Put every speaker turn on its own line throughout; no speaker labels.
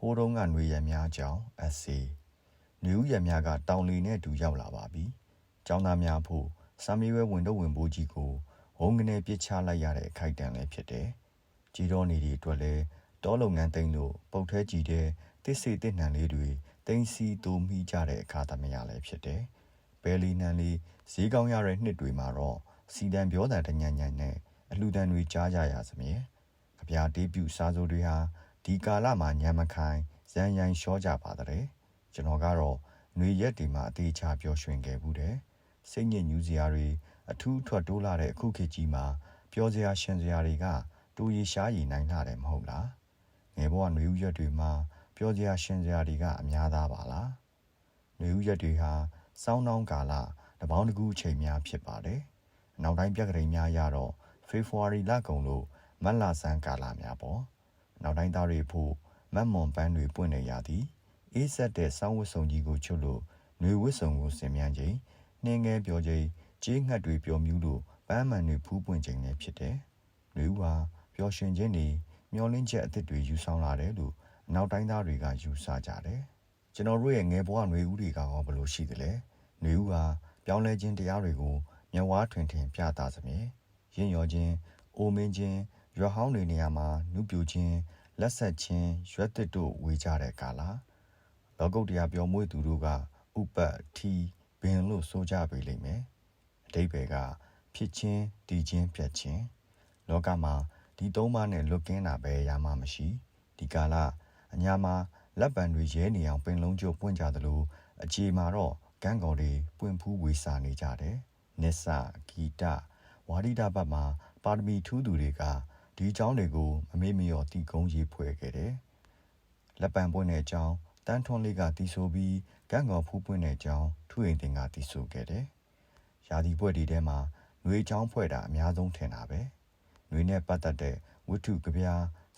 ဟိုးတုန်းကຫນွေရများကြောင်းအစီຫນွေဥရများကတောင်လီနဲ့တူရောက်လာပါပြီကျောင်းသားများဖို့စာမေးပွဲဝင်တော့ဝင်ဖို့ကြီးကိုဝုန်းကနေပြစ်ချလိုက်ရတဲ့အခိုက်အတန့်လည်းဖြစ်တယ်ကြီးတော်နေဒီအတွက်လည်းတောလုပ်ငန်းသိမ်းလို့ပုတ်ထဲကြည့်တဲ့တစ်စိတစ်နှံလေးတွေတင်းစီတူမိကြတဲ့အခါသမယလည်းဖြစ်တယ်ဘယ်လီနန်လေးဈေးကောင်းရတဲ့နှစ်တွေမှာတော့စီတန်ပြောတဲ့တညံ့ညံ့နဲ့အလှူဒန်းတွေကြားကြရစမြဲအပြာတေးပြူစားစိုးတွေဟာဒီကာလမှာညံမခိုင်ဇန်ရိုင်လျှောကြပါတဲ့ကျွန်တော်ကတော့ຫນွေရက်ဒီမှာအသေးချပျော်ရွှင်ခဲ့ဘူးတယ်စိတ်ညစ်ညူးစရာတွေအထူးထွက်တိုးလာတဲ့အခုခေတ်ကြီးမှာပျော်စရာရှင်စရာတွေကတူရီရှားရည်နိုင်လာတယ်မဟုတ်လားငယ်ဘဝຫນွေဥရက်တွေမှာပျော်စရာရှင်စရာတွေကအများသားပါလားຫນွေဥရက်တွေဟာစောင်းနှောင်းကာလတပေါင်းတကူအချိန်များဖြစ်ပါတယ်နောက်တိုင်းပြက်ကလေးများရတော့ဖေဖော်ဝါရီလကုန်လို့မတ်လဆန်းကာလများပေါ့နောက်တိုင်းသားတွေဖို့မတ်မွန်ပန်းတွေပွင့်နေရသည်အေးဆက်တဲ့စောင်းဝတ်စုံကြီးကိုချွတ်လို့ຫນွေဝတ်စုံကိုဆင်မြန်းချိန်နှင်းငယ်ပျော်ချိန်ကြေးငှက်တွေပျော်မြူးလို့ပန်းမှန်တွေဖူးပွင့်ချိန်လည်းဖြစ်တယ်ຫນွေဥဟာပျော်ရွှင်ခြင်းတွေမျောလင်းချက်အသစ်တွေယူဆောင်လာတယ်လို့အနောက်တိုင်းသားတွေကယူဆကြတယ်ကျွန်တော်တို့ရဲ့ငယ်ဘဝຫນွေဥတွေကဘယ်လိုရှိသလဲຫນွေဥဟာပြောင်းလဲခြင်းတရားတွေကိုမျက်ဝါးထွင်ထင်ပြသစမြဲရင့်ရော်ခြင်းအိုမင်းခြင်းရွက်ဟောင်းတွေနေရာမှာနုပြိုခြင်းလက်ဆက်ခြင်းရွက်သစ်တို့ဝေကြတဲ့ကာလလောကုတ်တရားပြောမွေးသူတို့ကဥပတ်ထီဘင်လို့ဆိုကြပေလိမ့်မယ်အတိတ်ဘယ်ကဖြစ်ခြင်းတည်ခြင်းပြတ်ခြင်းလောကမှာဒီသုံးပါးနဲ့လွတ်ကင်းတာပဲရမှမရှိဒီကာလအညာမှာလက်ပံတွေရဲနေအောင်ပင်လုံးကျုပ်ပွင့်ကြသလိုအခြေမှာတော့ကန်းကော်တွေပွင့်ဖူးဝေစာနေကြတယ်နစ္စဂီတဝါဒိတဘတ်မှာပါရမီထူးသူတွေကဒီအကြောင်းတွေကိုမမေ့မလျော့တီကုန်းရေးဖွဲ့ခဲ့တယ်လက်ပံပွင့်တဲ့အကြောင်းတန်းထွန်းလေးကတီးဆိုပြီးကန်းကော်ဖူးပွင့်တဲ့အကြောင်းထူရင်တင်ကတီးဆိုခဲ့တယ်ရာသီပွဲတွေထဲမှာຫນွေချောင်းဖွဲ့တာအများဆုံးထင်တာပဲຫນွေနဲ့ပတ်သက်တဲ့ဝတ္ထုကဗျာ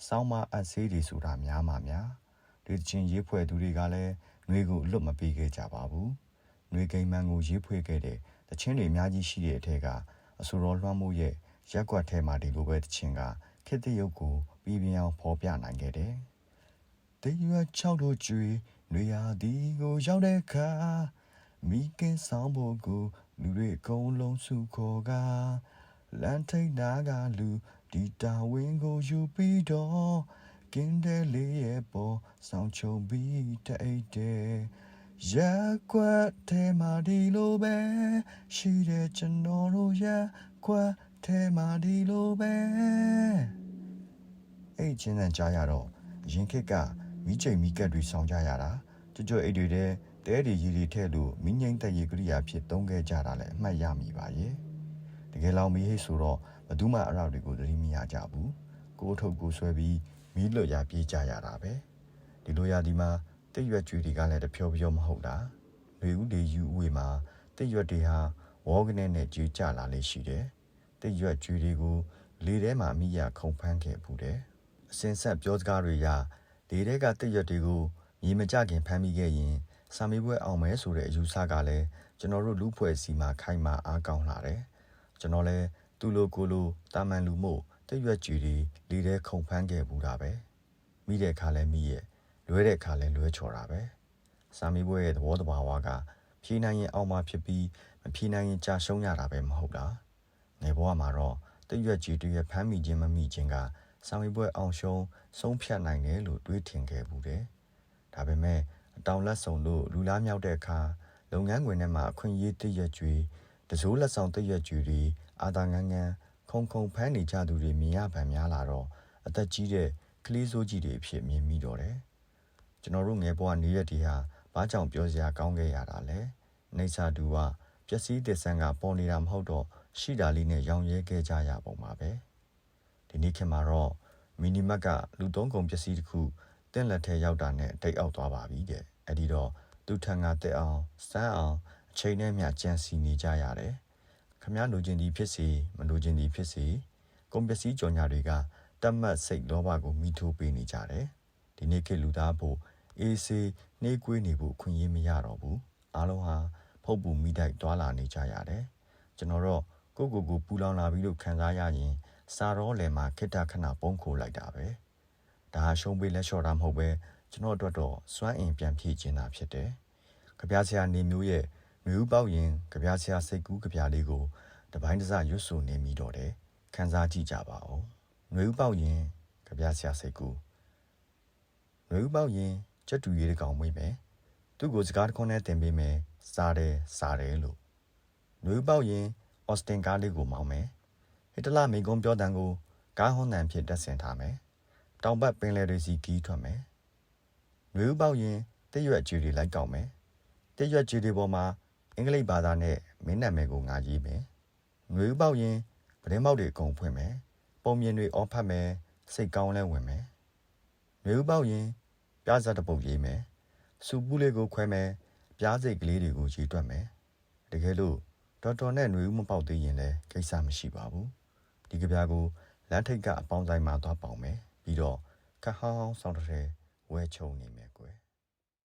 စောင်းမအပ်ဆေးတွေဆိုတာများမှများဒီချင်းရေးဖွဲ့သူတွေကလည်းຫນွေကိုအလွတ်မပေးခဲ့ကြပါဘူးຫນွေကိမ်းမန်းကိုရေးဖွဲ့ခဲ့တဲ့တချင်းတွေအများကြီးရှိတဲ့အထက်ကအဆိုတော်လွှမ်းမိုးရဲ့ရက်ကွက်ထဲမှာဒီလိုပဲတချင်းကခေတ္တရုပ်ကိုပြည်ပြင်းအောင်ဖော်ပြနိုင်ခဲ့တယ်တရွက်6တို့ကျွေຫນွေရာသီကိုရောက်တဲ့အခါမိကင်းဆောင်ဖို့ကိုလူတွေအကုန်လုံးစုခေါ်ကလမ်းထိပ်နာကလူဒီတာဝင်းကိုယူပြီးတော့ကင်းတဲ့လေးရဲ့ပေါ်ဆောင်ချုံပြီးတအိတ်တဲ့ရက်ကွက်ထဲမှာဒီလိုပဲရှိတဲ့ကျွန်တော်တို့ရက်ကွက်ထဲမှာဒီလိုပဲအဲ့ချင်းနဲ့ကြားရတော့ရင်ခက်ကမိချိန်မိကက်တွေဆောင်ကြရတာကြွအိတ်တွေတဲတွေရီတွေထဲလို့မိငိမ့်တက်ရေကရိယာဖြစ်သုံးခဲ့ကြတာလည်းအမှတ်ရမိပါရဲ့တကယ်လောင်မီဟိဆိုတော့ဘယ်သူမှအရာတွေကိုသတိမရကြဘူးကိုအထုပ်ကိုဆွဲပြီးမီးလွတ်ရပြေးကြရတာပဲဒီလိုရဒီမှာတိတ်ရွက်ကျွေတွေကလည်းတဖြောဖြောမဟုတ်တာလူဦးတွေယူဦးဝေမှာတိတ်ရွက်တွေဟာဝေါကနေနဲ့ကျွေကြလာလေရှိတယ်တိတ်ရွက်ကျွေတွေကိုလေထဲမှာအမိရခုန်ဖမ်းခဲ့ဘူးတယ်အစင်ဆက်ပြောစကားတွေရလေထဲကတိတ်ရွက်တွေကိုမြေမကြခင်ဖမ်းမိခဲ့ရင်စာမေးပွဲအောင်မဲဆိုတဲ့အယူဆကလည်းကျွန်တော်တို့လူဖွဲ့စီမှာခိုင်မာအားကောင်းလာတယ်ကျွန်တော်လည်းသူ့လိုကိုလိုတာမန်လူမို့တိတ်ရွက်ကြွေတွေလေထဲခုန်ဖမ်းခဲ့ဘူးတာပဲမိတဲ့ခါလဲမိရဲ့လွဲတဲ့ခါလဲလွဲချော်တာပဲစာမေးပွဲရဲ့သဘောတဘာဝကဖြေနိုင်ရင်အောင်မှဖြစ်ပြီးမဖြေနိုင်ရင်ကြာရှုံးရတာပဲမဟုတ်လားငယ်ဘဝမှာတော့တိတ်ရွက်ကြွေတွေရဲ့ဖမ်းမိခြင်းမမိခြင်းကစာမေးပွဲအောင်ရှုံးဆုံးဖြတ်နိုင်တယ်လို့တွေးထင်ခဲ့ဘူးတယ်ဒါပေမဲ့အတောင်လက်ဆောင်လို့လူလားမြောက်တဲ့အခါလုပ်ငန်းခွင်ထဲမှာအခွင့်အရေးတိတ်ရွက်ကြွေတစိုးလက်ဆောင်တိတ်ရွက်ကြွေတွေအာသာငန်းငန်းခုံဖမ်းနေကြသူတွေမြင်ရဗန်များလာတော့အသက်ကြီးတဲ့ကလေးစိုးကြီးတွေအဖြစ်မြင်မိတော့တယ်ကျွန်တော်တို့ငယ်ဘဝနေရက်တွေဟာဘာကြောင့်ပြောစရာကောင်းခဲ့ရတာလဲနေစာတူကပျက်စီးသစ်ဆန်းကပေါ်နေတာမဟုတ်တော့ရှိတာလေးနဲ့ရောင်ရဲခဲ့ကြရပုံပါပဲဒီနေ့ခေတ်မှာတော့မီနီမတ်ကလူသုံးကုန်ပစ္စည်းတစ်ခုတင့်လက်ထဲရောက်တာနဲ့တိတ်အောက်သွားပါပြီတဲ့အဲ့ဒီတော့သူထံကတက်အောင်စမ်းအောင်အချိန်နဲ့မျှကြံစီနေကြရတယ်ခမည်းလိုချင်သည်ဖြစ်စေမလိုချင်သည်ဖြစ်စေကုန်ပစ္စည်းကြော်ညာတွေကတတ်မှတ်စိတ်လောဘကိုမိထိုးပေးနေကြတယ်ဒီနေ့ခေတ်လူသားဖို့အေးစေးနှေးကွေးနေဖို့ခွင့်ရမရတော့ဘူးအားလုံးဟာဖုတ်ပူမိတိုက်တွာလာနေကြရတယ်ကျွန်တော်တော့ကိုပူလောင်လာပြီလို့ခံစားရရင်စာရောလယ်မှာခိတ္တခဏပုံခိုလိုက်တာပဲဒါဟာရှုံးပေးလက်လျှော့တာမဟုတ်ပဲ ကျွန်တော်တို့တော့စွမ်းအင်ပြန်ဖြည့်ခြင်းတာဖြစ်တယ်။ကြပြဆရာနေမျိုးရဲ့မျိုးပေါက်ရင်ကြပြဆရာစိတ်ကူးကြပြလေးကိုတပိုင်းတစရွတ်ဆိုနေမိတော့တယ်ခန်းစားကြည့်ကြပါဦး။မျိုးပေါက်ရင်ကြပြဆရာစိတ်ကူးမျိုးပေါက်ရင်ကြက်တူရေးတကောင်မွေးမယ်။သူ့ကိုစကားတစ်ခွန်းနဲ့တင်ပေးမယ်စားတယ်လို့မျိုးပေါက်ရင်အော်စတင်ကားလေးကိုမောင်းမယ်။ဟစ်တလမိန်ကုန်းပြောတန်ကိုကားဟွန်းတန်ဖြစ်တက်ဆင်ထားမယ်။တောင်ဘက်ပင်လယ်တွေစီကီးထွက်မယ်။မျိုးပေါက်ရင်တရွက်အကျွေတွေလိုက်ကောက်မယ်။တရွက်ကျွေတွေပေါ်မှာအင်္ဂလိပ်ဘာသာနဲ့မင်းနာမည်ကိုငါရေးမယ်။မျိုးပေါက်ရင်ပဒင်းပေါက်တွေအကုန်ဖွင့်မယ်။ပုံမြင်တွေအော်ဖတ်မယ်။စိတ်ကောင်းလဲဝင်မယ်။မျိုးပေါက်ရင်ပြားစက်တစ်ပုတ်ရေးမယ်။စူပူးလေးကိုခွဲမယ်။ပြားစိတ်ကလေးတွေကိုရေးတွက်မယ်။တကယ်လို့တော်နဲ့ຫນွေဦးမပေါက်သေးရင်လည်းကိစ္စမရှိပါဘူး။ဒီကြပြားကိုလမ်းထိပ်ကအပေါင်းဆိုင်မှာသွားပေါင်မယ်။ပြီးတော့ခဟောင်းဆောင်တဲ့ဝဲချုံနေမယ်ကွယ်